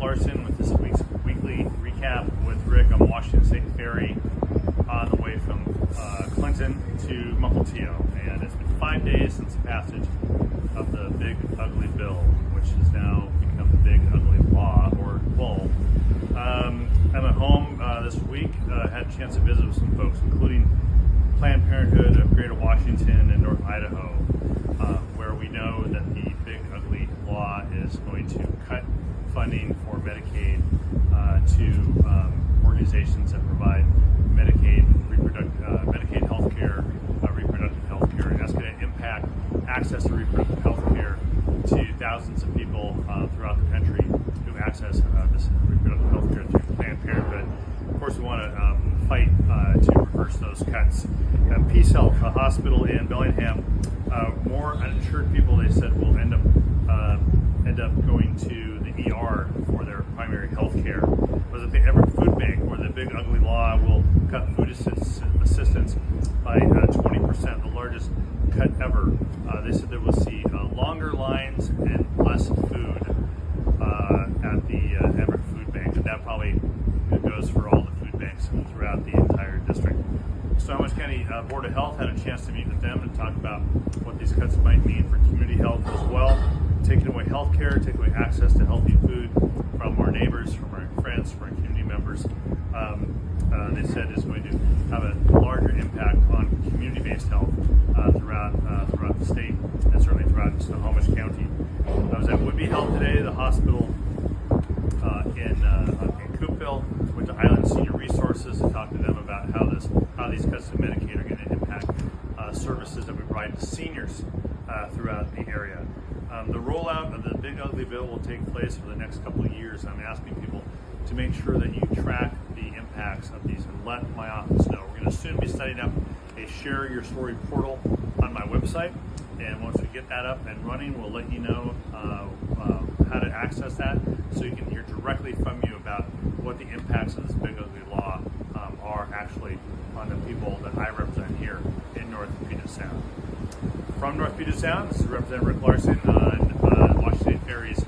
Larson with this week's weekly recap with Rick on Washington State Ferry on the way from Clinton to Mukilteo. And it's been 5 days since the passage of the Big Ugly Bill, which has now become the Big Ugly Law, or bull. I'm at home this week. Had a chance to visit with some folks, including Planned Parenthood of Greater Washington and North Idaho, where we know that the Big Ugly Law is going to cut funding for Medicaid to organizations that provide Medicaid health care, reproductive health care, and that's going to impact access to reproductive health care to thousands of people throughout the country who access this reproductive health care through Planned Parenthood. Of course, we want to fight to reverse those cuts. Peace Health, a hospital in Bellingham, more uninsured people, they said, will end up going to the ER for their primary health care. Was it the Everett Food Bank, where the Big Ugly Law will cut food assistance by 20%, the largest cut ever. They said they will see longer lines and less food at the Everett Food Bank, and that probably goes for all the food banks throughout the entire district. Snohomish County Board of Health had a chance to meet with them and talk about what these cuts might mean for community health as well. Taking away health care, taking away access to healthy food from our neighbors, from our friends, from our community members. They said is going to have a larger impact on community-based health throughout the state and certainly throughout Snohomish County. I was at Woodby Health today, the hospital in Coopville. Went to Island Senior Resources to talk to them about how these cuts to Medicaid are going to impact services that we provide to seniors throughout the area. The rollout of the Big Ugly Bill will take place for the next couple of years. I'm asking people to make sure that you track the impacts of these and let my office know. We're going to soon be setting up a Share Your Story portal on my website, and once we get that up and running, we'll let you know how to access that so you can hear directly from you about what the impacts of this Big Ugly Law are actually on the people that I represent here in North Puget Sound. From North Puget Sound, this is Representative Rick Larson on Washington State Ferry's